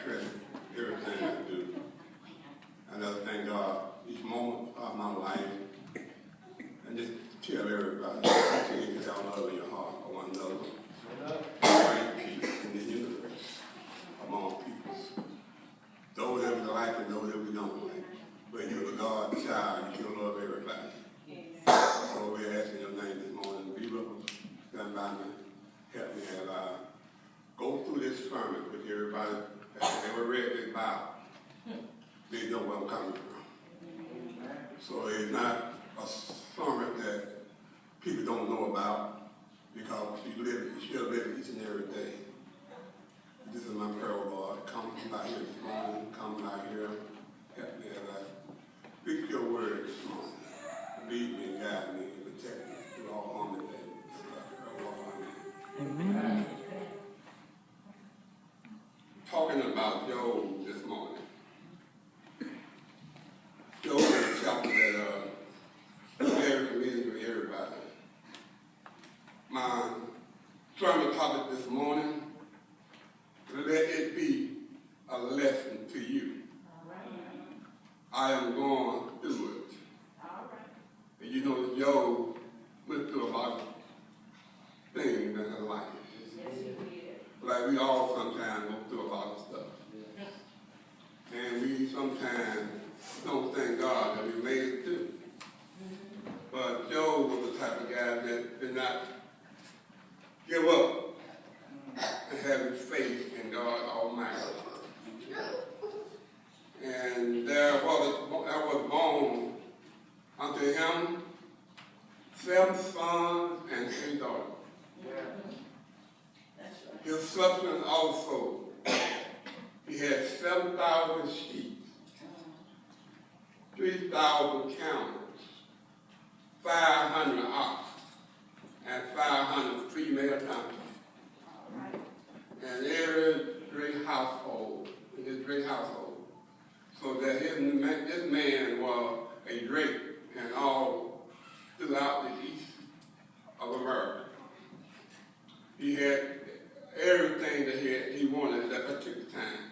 treasure everything I do. And I thank God each moment of my life. And just tell everybody, continue to have love in your heart for one another. Bring peace in the universe among people. Those that we like and those that we don't like. But you're the God child, you can love everybody. So we're asking your name this morning. Be with us, stand by me, help me as I go through this sermon with everybody. As they were read this Bible, they know where I'm coming from. So it's not a sermon that people don't know about because you should live it each and every day. This is my prayer, Lord. Come by here this morning, come by here, help me as I speak your word this morning. Lead me and guide me and protect me through all harm and danger. Amen. Talking about Job this morning. Job is a chapter that is very familiar to everybody. My sermon topic this morning, let it be a lesson to you. I am going through it. And you know, Job went through a lot of things in his life. Like we all sometimes go through a lot of stuff. And we sometimes don't thank God that we made it through. But Job was the type of guy that did not give up and have his faith in God Almighty. And there was born unto him 7 sons and 3 daughters. His substance also, he had 7,000 sheep, 3,000 camels, 500 ox, and 500 female donkeys. And every great household, in his great household. So that this man was a great and all throughout the east of America. He had everything that he wanted at that particular time.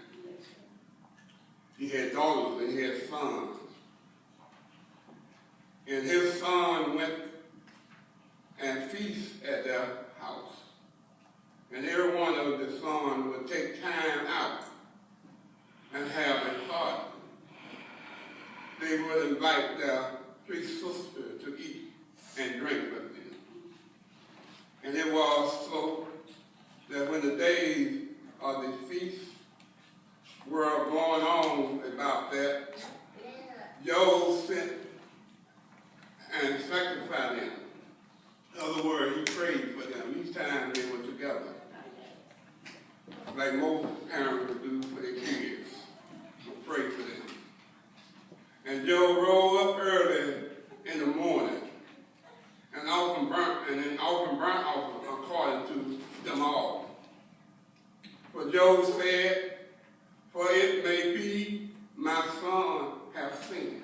He had daughters and he had sons. And his son went and feast at their house. And every one of the sons would take time out and have a party. They would invite their 3 sisters to eat and drink with them. And it was so that when the days of the feast were going on about that, Job sent and sanctified them. In other words, he prayed for them each time they were together. Like most parents would do for their kids, would pray for them. And Job rose up early in the morning and often burnt offering according to them all. For Job said, for it may be my son have sinned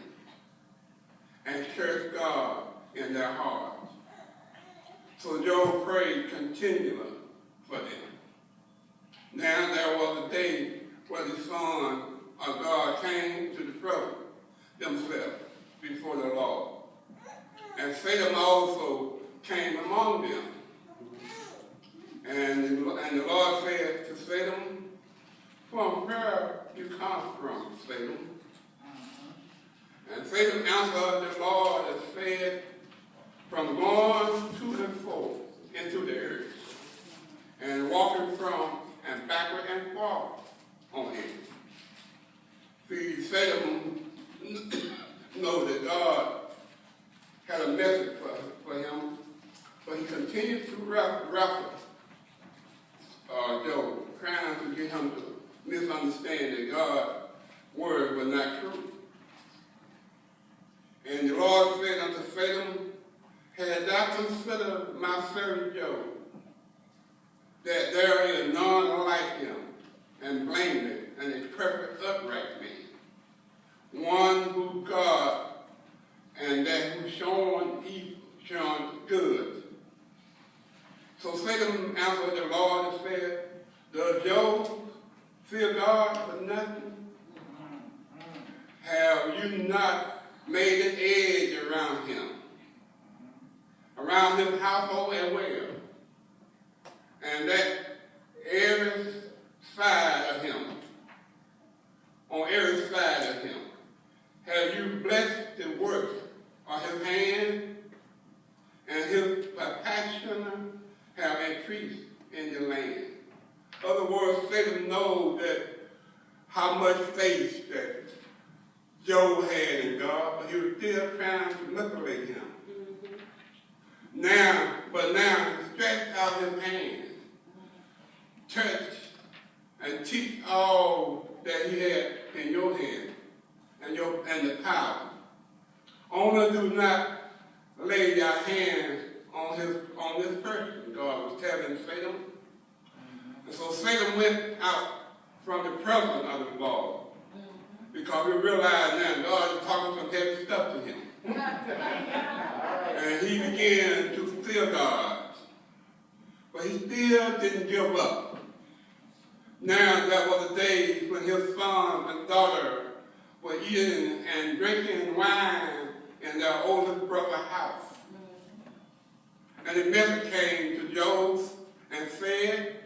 and cursed God in their hearts. So Job prayed continually for them. Now there was a day where the Son of God came to the trouble themselves before the Lord. And Satan also came among them. And the Lord said to Satan, from where you come from, Satan? And Satan answered the Lord and said, from going to and fro into the earth, and walking from and backward and forward on it. See, Satan know that God had a message for him, but he continued to wrestle Job, trying to get him to misunderstand that God's word was not true. And the Lord said unto Satan, had thou considered my servant Job, that there is none like him, and blameless, and a perfect upright man, one who God, and that who shone good. So Satan answered the Lord and said, does Job fear God? But nothing? Have you not made an edge around him, around his household as well? And that every side of him, on every side of him, have you blessed the work of his hand, and his passion have increased in the land? In other words, Satan knows that how much faith that Job had in God, but he was still trying to manipulate him. Now he stretched out his hand, touch and teach all that he had in your hand and the power. Only do not lay your hands on this person, God was telling Satan. And so Satan went out from the presence of the Lord, because we realized now God is talking some heavy stuff to him. And he began to fear God. But he still didn't give up. Now that was the day when his son and daughter were eating and drinking wine in their oldest brother's house. And the message came to Job and said,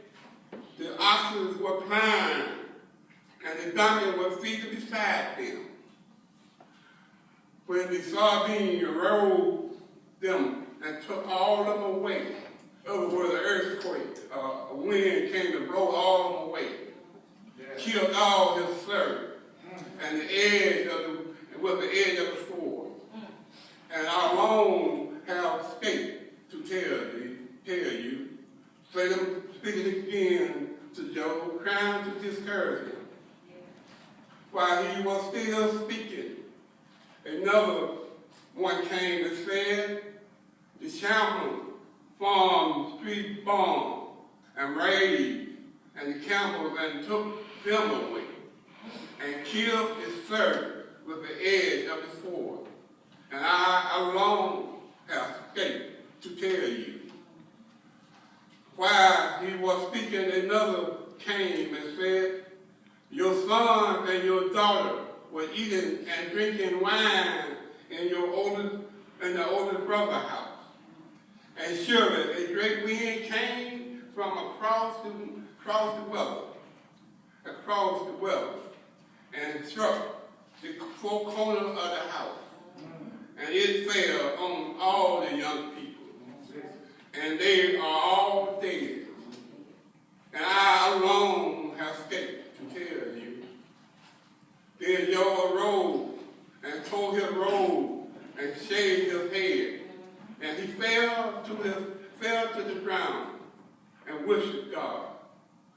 the oxen were plowing, and the donkey was feeding beside them. When the sardine rolled them and took all of them away, in other words, an earthquake, a wind came to blow all of them away, killed all his servants, and the edge of the sword. And I alone have escaped to tell you, Satan speaking again to Job, trying to discourage him. While he was still speaking, another one came and said, the champion formed street bomb and raised and the camels and took them away and killed his servant with the edge of the sword. And I alone have escaped to tell you. While he was speaking, another came and said, your son and your daughter were eating and drinking wine in the oldest brother's house. And surely a great wind came from across the well, and struck the four corners of the house. And it fell on all the young people, and they are all dead. And I alone have escaped to tell you. Then Job arose and tore his robe and shaved his head, and he fell to the ground and worshiped God.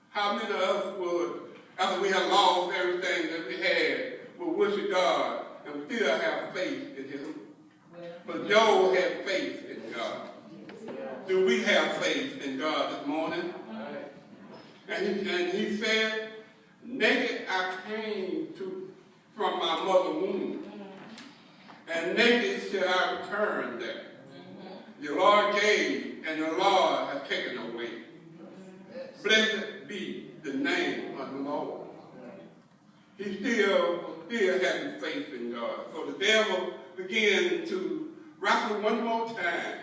How many of us would, after we have lost everything that we had, would worship God and still have faith in him? But Job had faith in God. Do we have faith in God this morning? And he said, naked I came from my mother's womb, and naked shall I return there. The Lord gave, and the Lord has taken away. Blessed be the name of the Lord. He still having faith in God. So the devil began to wrestle one more time,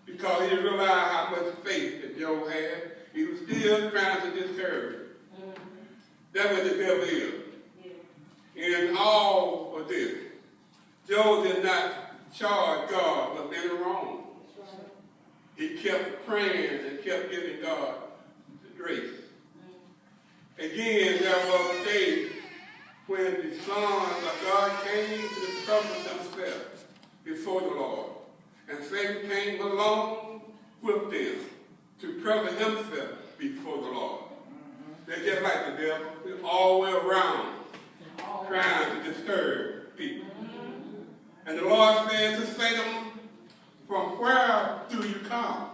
because he realized how much faith that Job had. He was still trying to discourage him. That's what the devil is. In all of this, Job did not charge God with any wrong. He kept praying and kept giving God the grace. Again, there was a day when the sons of God came to the presence themselves before the Lord. And Satan came along with them to present himself before the Lord. They're just like the devil. They're all the way around trying to disturb people. And the Lord said to Satan, from where do you come?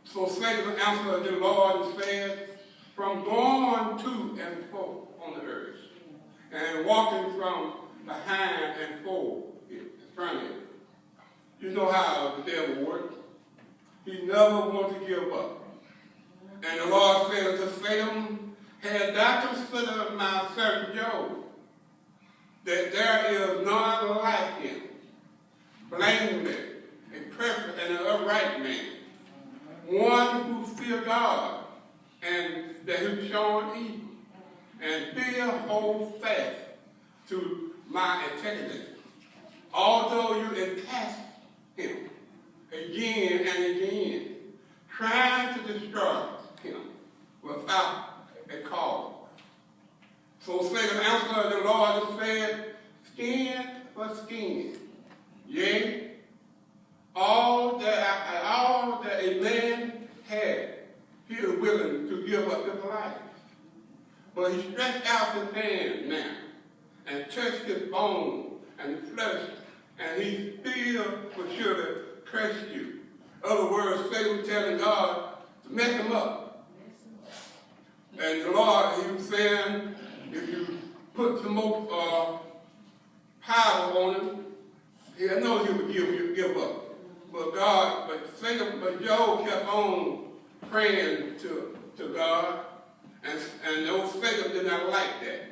So Satan answered the Lord and said, from going to and fro on the earth, and walking from behind and forward in front of him. You know how the devil works. He never wants to give up. And the Lord said to Satan, Had thou considered my servant Job, that there is none like him, blameless, a perfect and an upright man, one who fear God, and that who shun evil, and still hold fast to my integrity. Although you enticed him again and again, trying to destroy him without a cause. So Satan answered the Lord and said, skin for skin. Yea, all that a man had, he is willing to give up his life. But he stretched out his hand now and touched his bone and flesh, and he still will surely curse you. In other words, Satan telling God to mess him up. And the Lord, he was saying, if you put some more power on him, he knows he would give up. But Job kept on praying to God, and those Satan did not like that.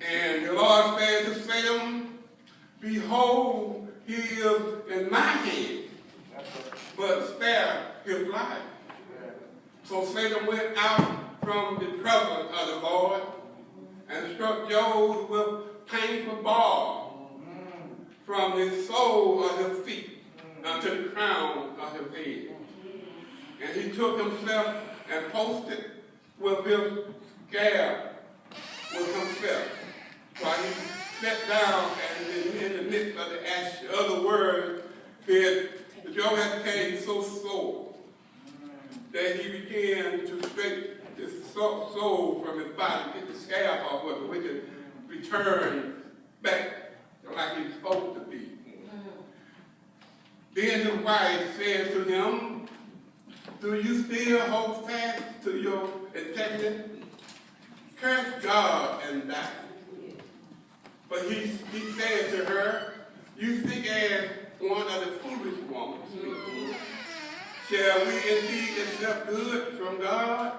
And the Lord said to Satan, behold, he is in my hand, but spare his life. So Satan went out from the presence of the Lord and struck Job with painful bars from the sole of his feet unto the crown of his head. And he took himself and posted with his scab with himself, while he sat down and in the midst of the ashes. In other words, Job had become so sore that he began to scrape the soul from his body, get the scab off of it, which could return back like he's supposed to be. Then his wife said to him, do you still hold fast to your integrity? Curse God and die. But he said to her, you speak as one of the foolish women speak. Shall we indeed accept good from God?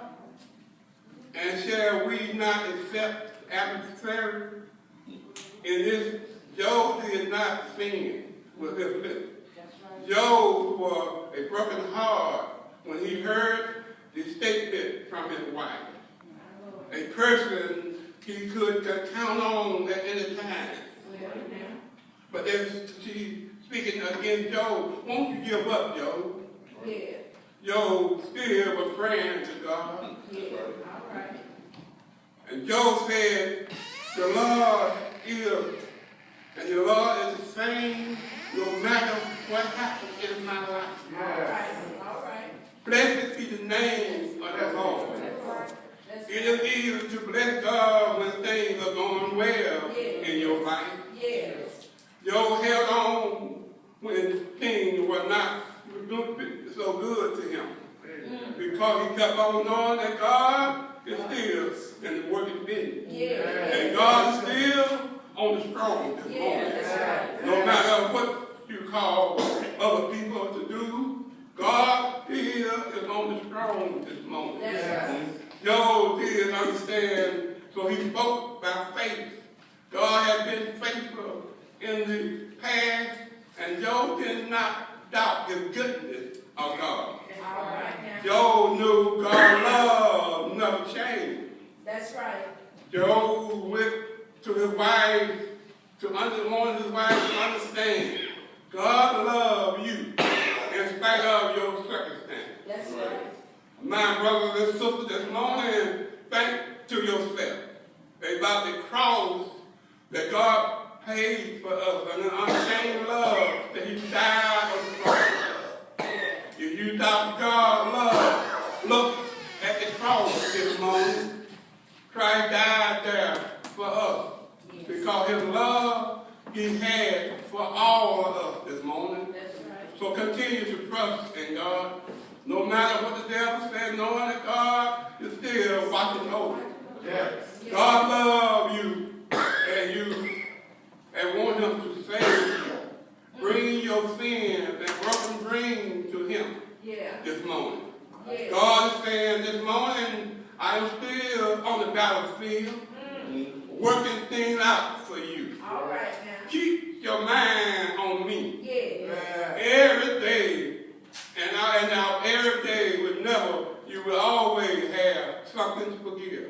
And shall we not accept adversary? In this, Job did not sin with his lips. Job was a broken heart when he heard the statement from his wife. A person he could count on at any time. But as she's speaking against Job, won't you give up, Job? Yeah. Job still was praying to God. Yeah. All right. And Job said, the Lord is, and the Lord is the same no matter what happens in my life. Yes. All right. Blessed be the name of the Lord. It is easy to bless God when things are going well in your life. Yes. Job held on when things were not so good to him. Because he kept on knowing that God is still in the working business. And God is still on the throne this morning. Right. No matter what you call other people to do, God still is on the throne this morning. Right. Job did understand, so he spoke by faith. God had been faithful in the past, and Job did not doubt the goodness of God. Right. Job knew God's love never changed. That's right. Job went to his wife wanted his wife to understand God loves you in spite of your circumstances. That's right. My brothers and sisters, this morning, think to yourself about the cross that God paid for us and the unchanged love that he died on the cross. If you doubt God's love, look at the cross this morning. Christ died there for us because his love he had for all of us this morning. So continue to trust in God. No matter what the devil says, knowing that God is still watching over. Yes. God loves you and want him to save you. Bring your sins and broken dreams to him this morning. God is saying this morning, I am still on the battlefield, working things out for you. All right now. Keep your mind on me. Yeah. Every day. And now every day you will always have something to forgive.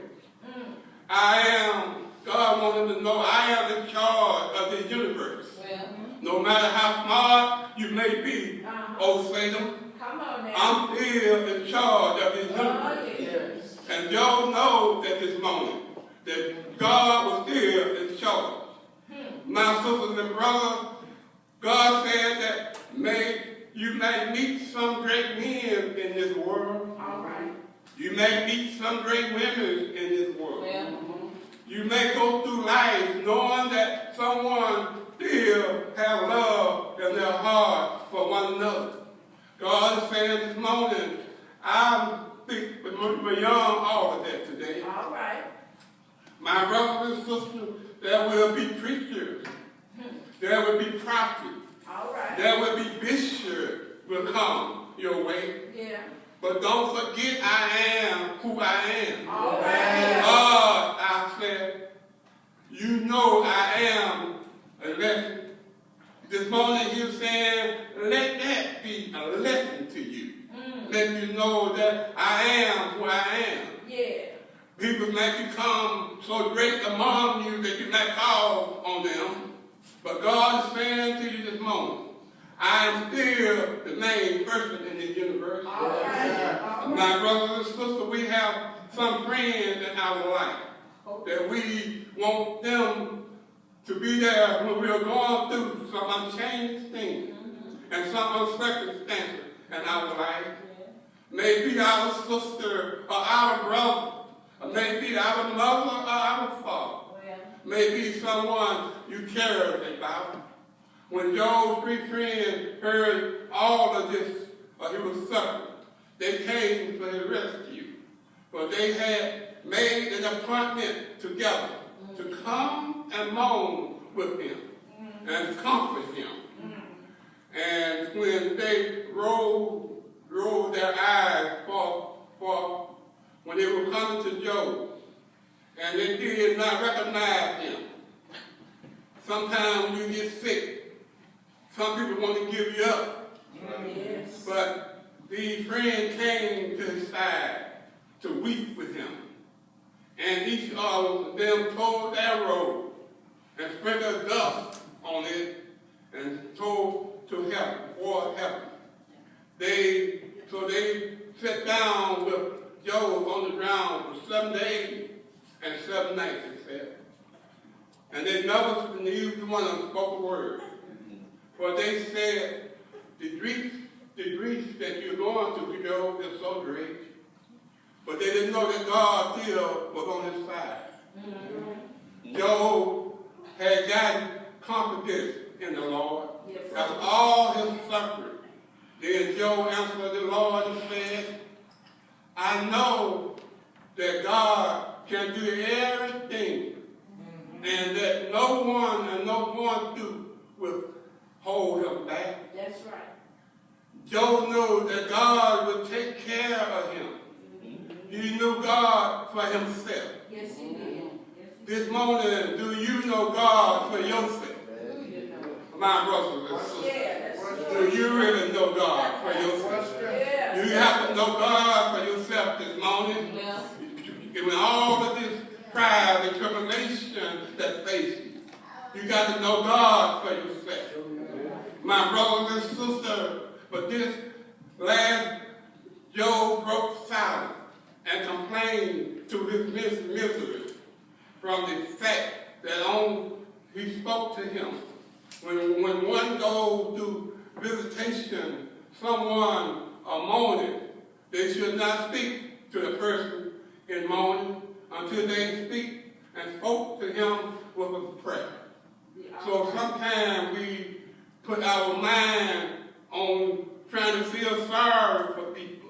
God wanted to know I am in charge of the universe. Well, no matter how smart you may be, oh Satan, come on now. I'm still in charge of this universe. Yes. And y'all know at this moment that God was still in charge. My sisters and brothers, God said that you may meet some great men in this world. All right. You may meet some great women in this world. Well, You may go through life knowing that someone still has love in their heart for one another. God is saying this morning, I'm beyond all of that today. all right. My brothers and sisters, there will be preachers. There will be prophets. All right. There will be bishops will come your way. Yeah. But don't forget I am who I am. All right. God, I said, you know I am a lesson. This morning you're saying, let that be a lesson to you. Let you know that I am who I am. Yeah. People may become so great among you that you might call on them. But God is saying to you this moment, I am still the main person in this universe. All right. All right. My brothers and sisters, we have some friends in our life that we want them to be there when we are going through some unchanged things and some circumstances in our life. Maybe our sister or our brother, or maybe our mother or our father. Maybe someone you cared about. When Job's 3 friends heard all of this, he was suffering, they came for his rescue. But they had made an appointment together to come and mourn with him and comfort him. And when they rolled their eyes for when they were coming to Job, and they did not recognize him. Sometimes when you get sick, some people want to give you up. Yes. But these friends came to his side to weep with him. And each of them tore their robe and sprinkled dust on it and told to heaven, for heaven. So they sat down with Job on the ground for 7 days and 7 nights, it said. And they never knew one of them spoke a word. For they said, the grief that you're going through, Job, is so great. But they didn't know that God still was on his side. Job had gotten confidence in the Lord. After all his suffering, then Job answered the Lord and said, I know that God can do everything, and that no one through will hold him back. That's right. Job knew that God would take care of him. He knew God for himself. Yes, he did. This morning, do you know God for yourself? My brothers and sisters, Yeah, that's right. do you really know God for yourself? Yeah. Do you have to know God for yourself this morning? Well, When all of this trial and tribulation that face you, you got to know God for yourself. My brothers and sisters, but this last Job broke silence and complained to his misery from the fact that he spoke to him. When one goes through visitation, someone or mourning, they should not speak to the person in mourning until they speak and spoke to him with a prayer. So sometimes we put our mind on trying to feel sorry for people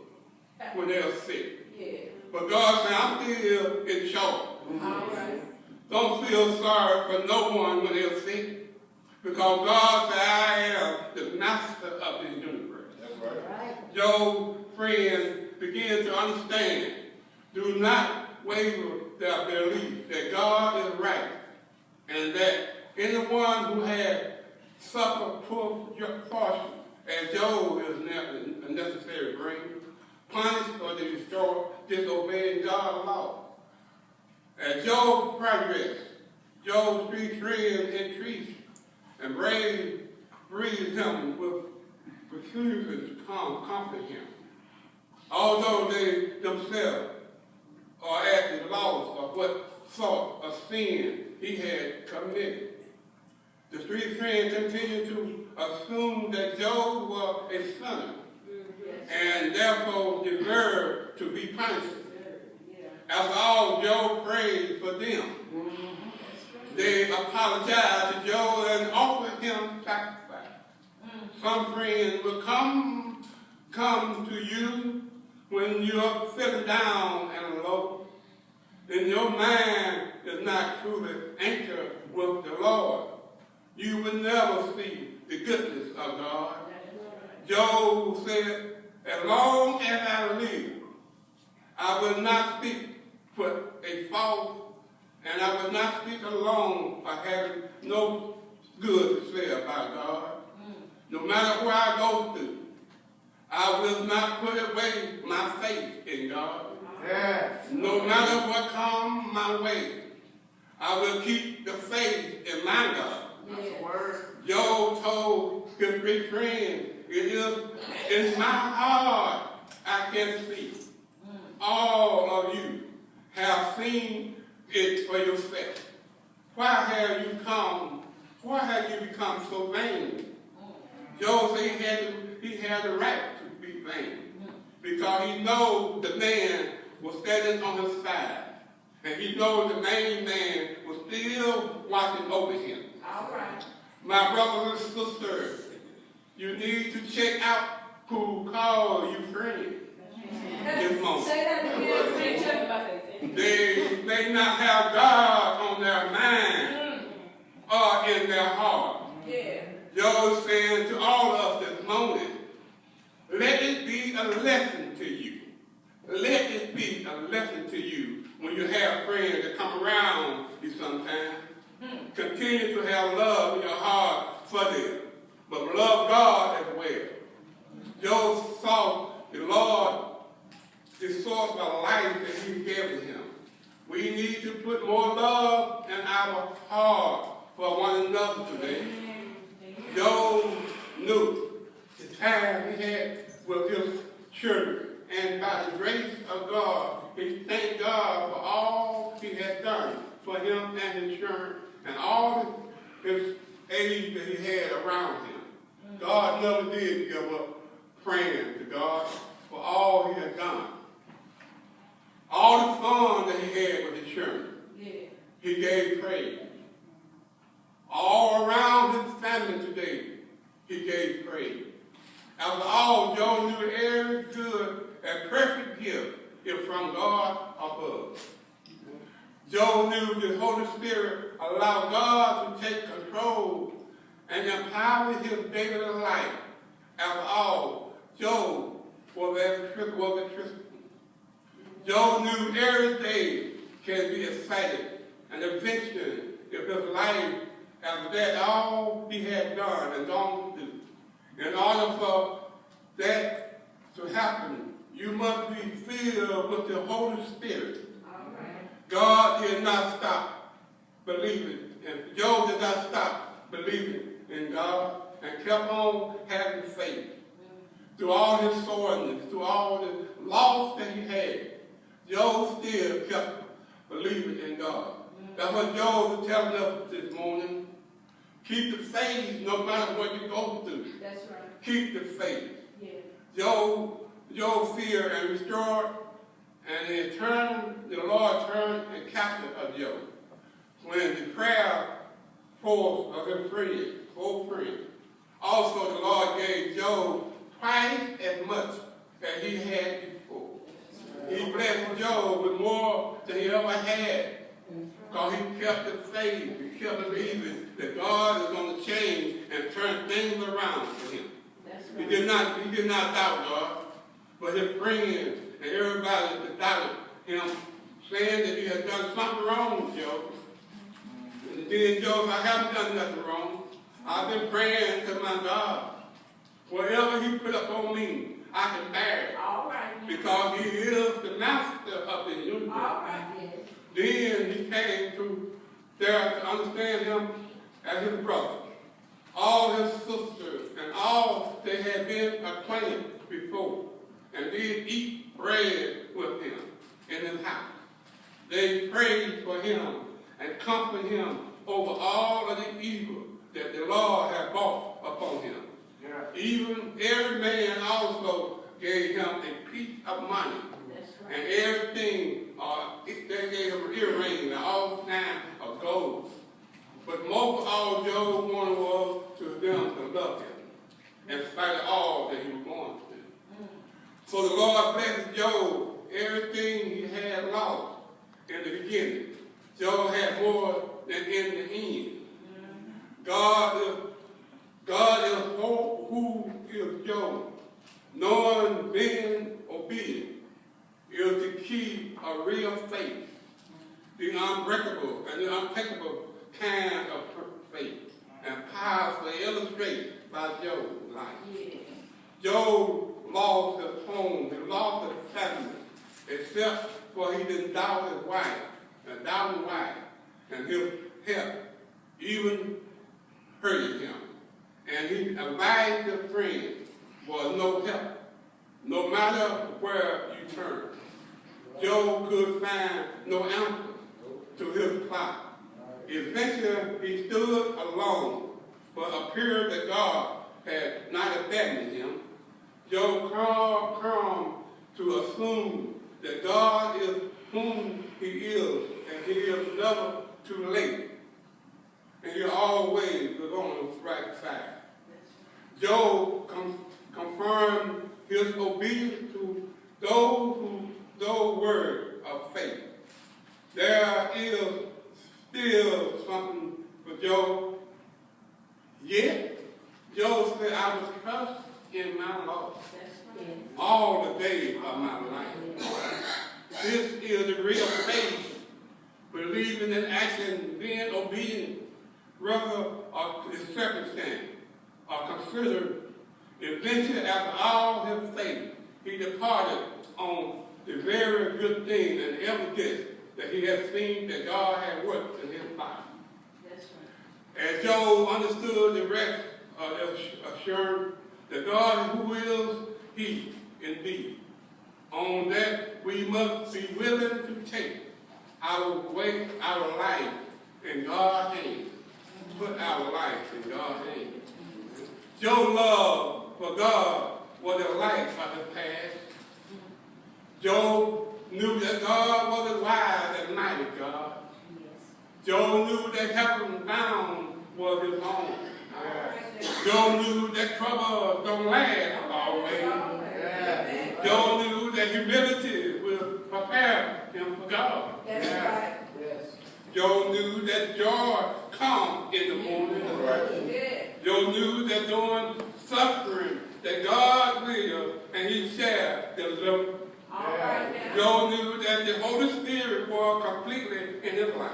when they're sick. yeah. But God said, I'm still in charge. All right. Don't feel sorry for no one when they're sick. Because God said, I am the master of this universe. Right. Job's friends begin to understand. Do not waver their belief that God is right, and that anyone who had suffered poor fortune, as Job is a necessary bring, punished or disobeying God's law. As Job progressed, Job's three friends increased and breathed him with refusing to comfort him, although they themselves are at the loss of what sort of sin he had committed. The three friends continued to assume that Job was a sinner and therefore deserved to be punished. After all, Job prayed for them. They apologized to Job and offered him sacrifice. Some friends will come to you when you're feeling down and low, and your mind is not truly anchored with the Lord. You will never see the goodness of God. Job said, as long as I live, I will not speak but a fault, and I will not speak alone for having no good to say about God. No matter what I go through, I will not put away my faith in God. Yes. No matter what comes my way, I will keep the faith in my God. Yes. Job told his three friends, it is in my heart I can see. All of you have seen it for yourself. Why have you become so vain? Job said he had the right to be vain because he knows the man was standing on his side, and he knows the main man was still watching over him. All right. My brothers and sisters, you need to check out who called you friend this moment. Say that again. They may not have God on their mind or in their heart. Yeah. Job is saying to all of us this morning, let it be a lesson to you. Let it be a lesson to you when you have friends that come around you sometimes. Continue to have love in your heart for them, but love God as well. Job saw the Lord, the source of life that he gave him. We need to put more love in our heart for one another today. Job knew the time he had with his children, and by the grace of God, he thanked God for all he had done for him and his children and all his age that he had around him. God never did give up praying to God for all he had done. All the fun that he had with his children, he gave praise. All around his family today, he gave praise. After all, Job knew every good and perfect gift is from God above. Job knew the Holy Spirit allowed God to take control and empower his daily life. After all, Job was a Christian. Job knew every day can be exciting and adventure if his life after that all he had done and gone to do. In order for that to happen, you must be filled with the Holy Spirit. God did not stop believing, and Job did not stop believing in God and kept on having faith. Through all his soreness, through all the loss that he had, Job still kept believing in God. That's what Job is telling us this morning. Keep the faith no matter what you go through. That's right. Keep the faith. Yeah. Job feared and restored, and in turn, the Lord turned and captured of Job. When the prayer force of his friend, old friend, also the Lord gave Job twice as much as he had before. He blessed Job with more than he ever had, because he kept the faith, he kept believing that God is going to change and turn things around for him. Right. He did not doubt God, but his friends and everybody that doubted him saying that you have done something wrong, Job. And then Job, I haven't done nothing wrong. I've been praying to my God. Whatever he put up on me, I can bear it. All right. Because he is the master of the universe. All right. Then he came to there to understand him as his brother. All his sisters and all they had been acquainted before and did eat bread with him in his house. They prayed for him and comforted him over all of the evil that the Lord had brought upon him. Yeah. Even every man also gave him a piece of money. That's right. And everything, they gave him earrings and all kinds of gold. But most of all Job wanted was to them to love him, in spite of all that he was going through. So the Lord blessed Job. Everything he had lost in the beginning, Job had more than in the end. God is who is Job. Knowing being obedient is the key of real faith, the unbreakable and the untakeable kind of faith, and powerfully illustrated by Job's life. Yeah. Job lost his home, he lost his family, except for he didn't doubt his wife, and his health even hurted him. And he advised his friend was no help, no matter where you turn. Job could find no answer to his plot. Eventually, he stood alone, but appeared that God had not abandoned him. Job come to assume that God is whom he is, and he is never too late. And he always was on the right side. Job confirmed his obedience to those words of faith. There is still something for Job. Yet, Job said, I will trust in my Lord all the days of my life. This is the real faith, believing in action, being obedient, rather or his circumstance, or considered. Eventually, after all his faith, he departed on the very good thing and evidence that he had seen that God had worked in his life. That's right. As Job understood the rest of the assurance that God who is he indeed. On that we must be willing to take our life in God's hands. Put our life in God's hands. Job's love for God was the light of his past. Job knew that God was a wise and mighty God. Job knew that heaven bound was his home. Job knew that trouble don't last always. Job knew that humility will prepare him for God. That's right. Job knew that joy comes in the morning. Job knew that during suffering that God will and he shall deliver. Job knew that the Holy Spirit was completely in his life.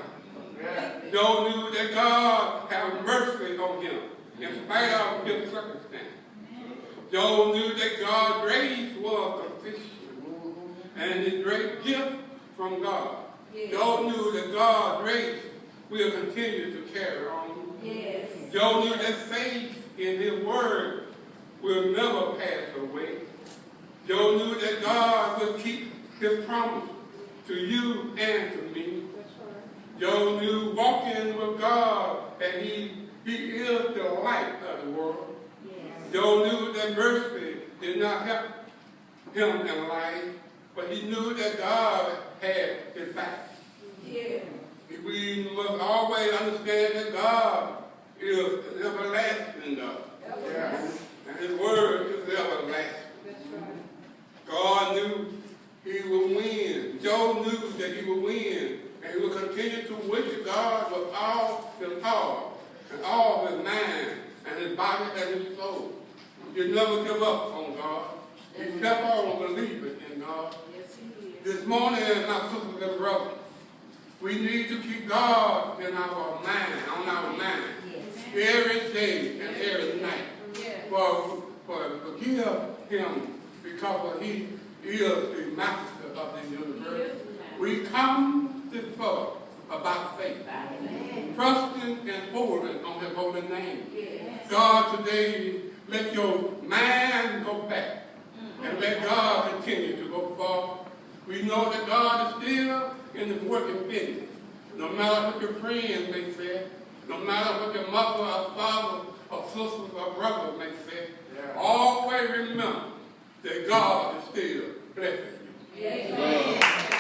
Job knew that God had mercy on him in spite of his circumstance. Job knew that God's grace was sufficient and a great gift from God. Job knew that God's grace will continue to carry on. Job knew that faith in his word will never pass away. Job knew that God will keep his promise to you and to me. Job knew walking with God and he is the light of the world. Job knew that mercy did not help him in life, but he knew that God had his back. We must always understand that God is an everlasting God. And his word is everlasting. God knew he would win. Job knew that he would win. And he would continue to worship God with all his heart and all his mind and his body and his soul. He never give up on God. He kept on believing in God. This morning, my sisters and brothers, we need to keep God in our mind, on our mind, every day and every night. For forgive him because he is the master of the universe. We come before about faith, trusting and holding on his holy name. God, today, let your mind go back and let God continue to go forward. We know that God is still in the working business. No matter what your friends may say, no matter what your mother or father or sister or brother may say, always remember that God is still blessing you. Amen.